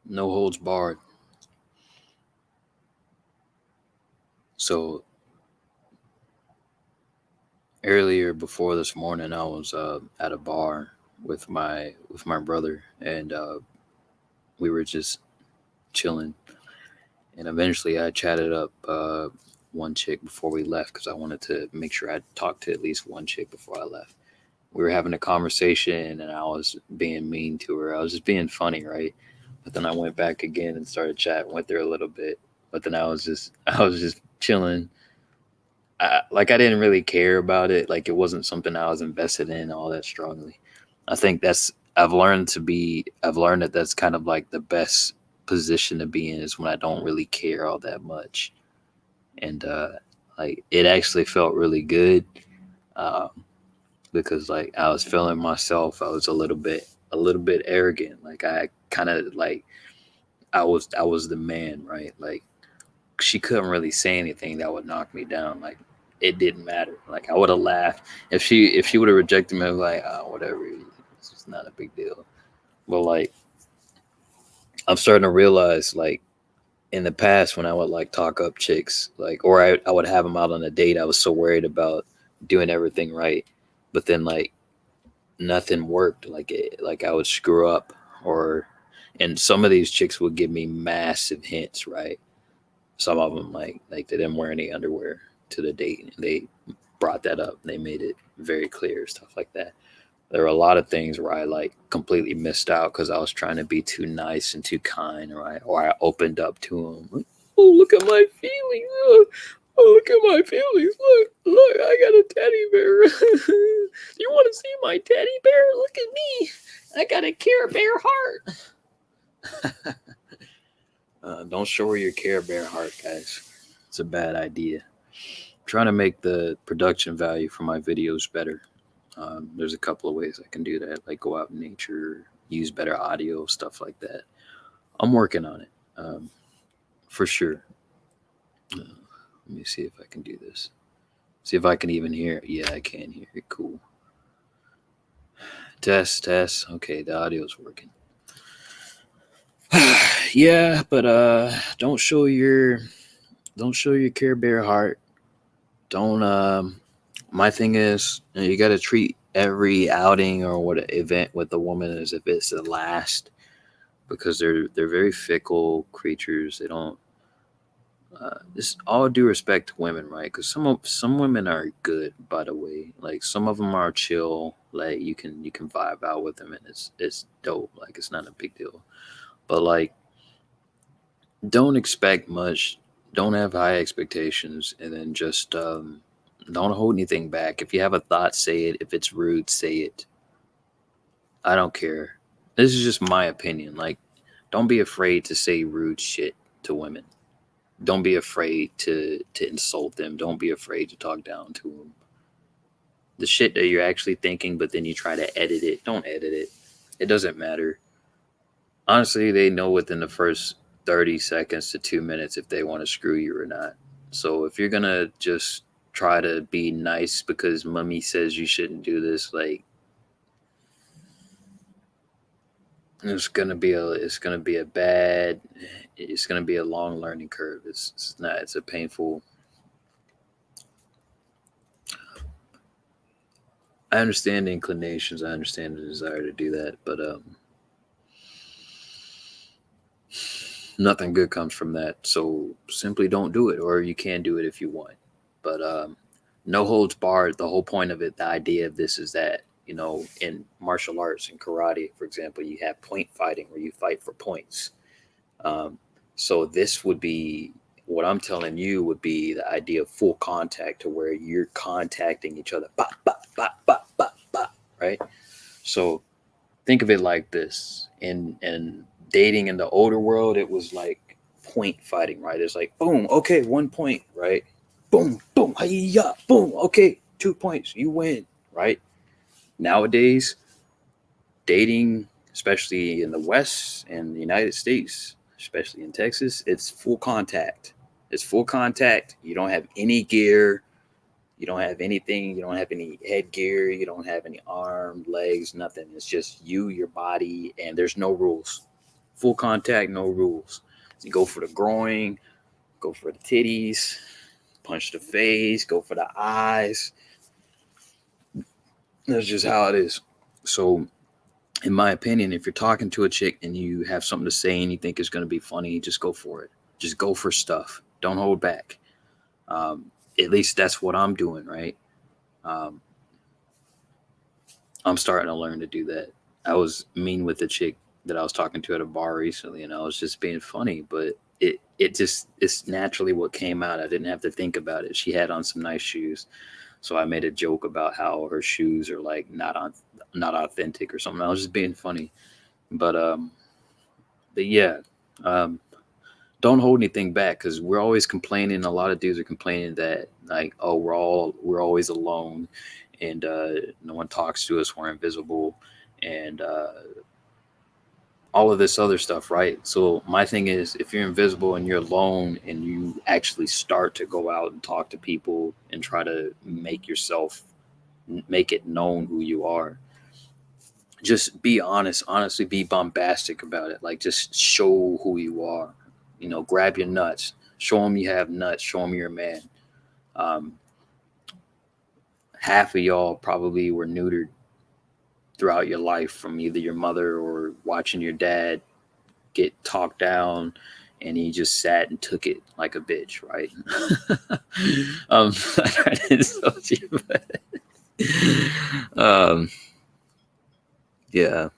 No holds barred. So earlier before this morning, I was at a bar with my brother, and we were just chilling. And eventually, I chatted up one chick before we left because I wanted to make sure I talked to at least one chick before I left. We were having a conversation, and I was being mean to her. I was just being funny, right? But then I went back again and started chatting with her a little bit. But then I was just chilling. I didn't really care about it. Like it wasn't something I was invested in all that strongly. I think that's I've learned that that's kind of like the best position to be in is when I don't really care all that much. And like it actually felt really good. Um, because like I was feeling myself. I was a little bit arrogant. Like I kind of like I was the man, right? Like she couldn't really say anything that would knock me down. Like it didn't matter. Like I would have laughed if she would have rejected me. I was like, oh, whatever. It's just not a big deal. But like I'm starting to realize, like in the past when I would like talk up chicks, like or I would have them out on a date, I was so worried about doing everything right, but then like nothing worked. Like I would screw up, or and some of these chicks would give me massive hints, right? Some of them like they didn't wear any underwear to the date, and they brought that up. They made it very clear, stuff like that. There were a lot of things where I like completely missed out because I was trying to be too nice and too kind, right? Or I opened up to them. Like, oh, look at my feelings. Oh, look at my feelings. Look, I got a teddy bear. You want to see my teddy bear? Look at me. I got a Care Bear heart. Don't show her your Care Bear heart, guys. It's a bad idea. I'm trying to make the production value for my videos better. There's a couple of ways I can do that, like go out in nature, use better audio, stuff like that. I'm working on it, for sure. Let me see if I can do this. See if I can even hear it. Yeah, I can hear it. Cool. Test, test. Okay, the audio's working. Yeah, but don't show your Care Bear heart. Don't my thing is you got to treat every outing or what event with the woman as if it's the last, because they're very fickle creatures. They don't. This all due respect to women, right? Because some women are good, by the way. Like some of them are chill. Like you can vibe out with them, and it's dope. Like it's not a big deal. But like, don't expect much. Don't have high expectations, and then just don't hold anything back. If you have a thought, say it. If it's rude, say it. I don't care. This is just my opinion. Like, don't be afraid to say rude shit to women. Don't be afraid to insult them. Don't be afraid to talk down to them. The shit that you're actually thinking, but then you try to edit it. Don't edit it. It doesn't matter. Honestly, they know within the first 30 seconds to 2 minutes if they want to screw you or not. So if you're gonna just try to be nice because mummy says you shouldn't do this, like it's gonna be a long learning curve. It's not. It's a painful. I understand the inclinations. I understand the desire to do that, but nothing good comes from that. So simply don't do it, or you can do it if you want. But no holds barred. The whole point of it, the idea of this is that in martial arts and karate, for example, you have point fighting where you fight for points. Um, so this would be what I'm telling you would be the idea of full contact, to where you're contacting each other, bop, bop, bop, bop, bop, bop, right? So think of it like this: in dating in the older world, it was like point fighting, right? It's like boom, okay, 1 point, right? Boom, boom, hiya, boom, okay, 2 points, you win, right? Nowadays, dating, especially in the West and the United States, especially in Texas, it's full contact. It's full contact. You don't have any gear. You don't have anything. You don't have any headgear. You don't have any arm, legs, nothing. It's just you, your body, and there's no rules. full contact, no rules. You go for the groin, go for the titties, punch the face, go for the eyes. That's just how it is. So, in my opinion, if you're talking to a chick and you have something to say and you think it's going to be funny, just go for it. Just go for stuff. Don't hold back. Um, at least that's what I'm doing, right? Um, I'm starting to learn to do that. I was mean with the chick that I was talking to at a bar recently, and I was just being funny, but it's naturally what came out. I didn't have to think about it. She had on some nice shoes, so I made a joke about how her shoes are like not authentic or something. I was just being funny, but yeah, um, don't hold anything back because we're always complaining. A lot of dudes are complaining that like, oh, we're always alone, and no one talks to us. We're invisible, and all of this other stuff, right? So my thing is, if you're invisible and you're alone, and you actually start to go out and talk to people and try to make it known who you are, just be honest, honestly, be bombastic about it. Like, just show who you are. Grab your nuts, show them you have nuts, show them you're a man. um, Half of y'all probably were neutered throughout your life from either your mother or watching your dad get talked down, and he just sat and took it like a bitch, right? I tried to insult you, but um, yeah,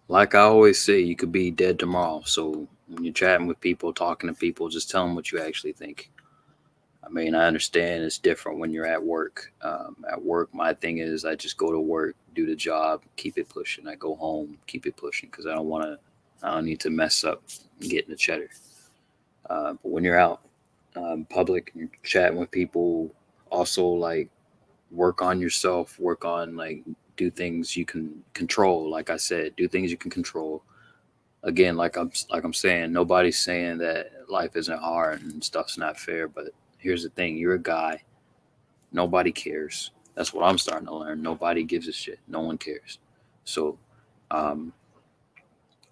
like I always say, you could be dead tomorrow. So when you're chatting with people, talking to people, just tell them what you actually think. I mean, I understand it's different when you're at work. At work, my thing is I just go to work, do the job, keep it pushing. I go home, keep it pushing because I don't need to mess up getting the cheddar. But when you're out public and you're chatting with people, also like work on yourself, work on like do things you can control. Like I said, do things you can control. Again, like I'm saying, nobody's saying that life isn't hard and stuff's not fair. But here's the thing: you're a guy. Nobody cares. That's what I'm starting to learn. Nobody gives a shit. No one cares. So, um,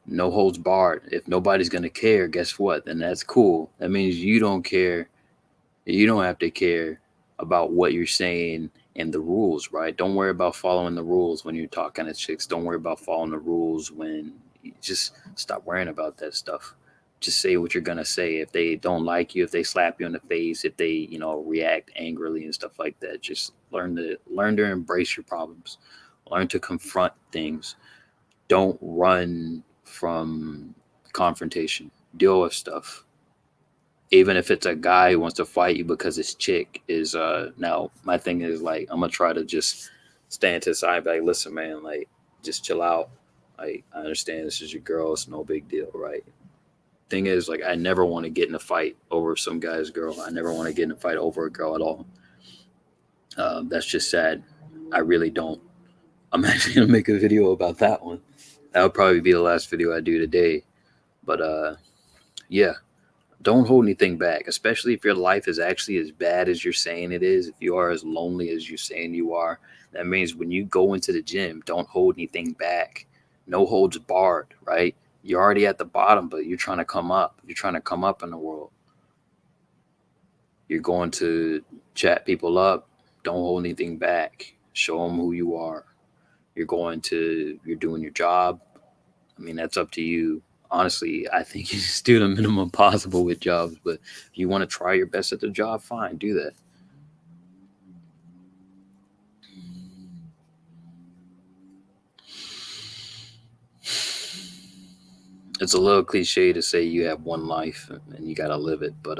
no holds barred. If nobody's gonna care, guess what? Then that's cool. That means you don't care. You don't have to care about what you're saying and the rules, right? Don't worry about following the rules when you're talking to chicks. Don't worry about following the rules when you just stop worrying about that stuff. Just say what you're gonna say. If they don't like you, if they slap you in the face, if they, react angrily and stuff like that, just learn to embrace your problems. Learn to confront things. Don't run from confrontation. Deal with stuff, even if it's a guy who wants to fight you because his chick is now my thing is like I'm gonna try to just stand to the side and be like, listen man, like just chill out. Like, I understand this is your girl, it's no big deal, right? Thing is, like, I never want to get in a fight over some guy's girl. I never want to get in a fight over a girl at all. That's just sad. I really don't. I'm actually gonna make a video about that one. That would probably be the last video I do today. But yeah, don't hold anything back, especially if your life is actually as bad as you're saying it is. If you are as lonely as you're saying you are, that means when you go into the gym, don't hold anything back. No holds barred, right? You're already at the bottom, but you're trying to come up. You're trying to come up in the world. You're going to chat people up. Don't hold anything back. Show them who you are. You're doing your job. I mean, that's up to you. Honestly, I think you just do the minimum possible with jobs. But if you want to try your best at the job, fine, do that. It's a little cliche to say you have one life and you got to live it. But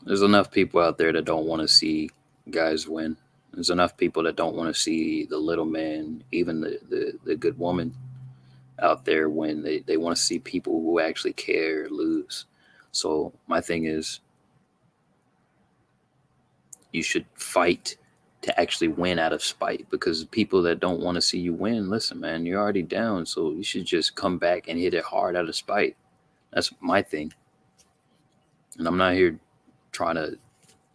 there's enough people out there that don't want to see guys win. There's enough people that don't want to see the little man, even the good woman out there when they want to see people who actually care lose. So my thing is, you should fight to actually win out of spite, because people that don't want to see you win, listen man, you're already down, so you should just come back and hit it hard out of spite. That's my thing. And I'm not here trying to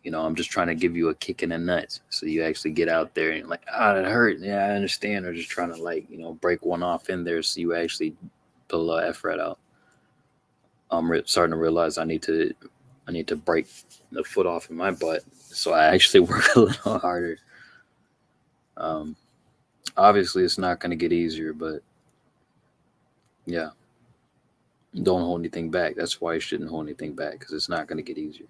I'm just trying to give you a kick in the nuts so you actually get out there and like, that hurt. Yeah, I understand. Or just trying to like, break one off in there so you actually put a little effort out. I'm starting to realize I need to break the foot off in my butt so I actually work a little harder. Um, Obviously, it's not going to get easier, but yeah, don't hold anything back. That's why you shouldn't hold anything back because it's not going to get easier.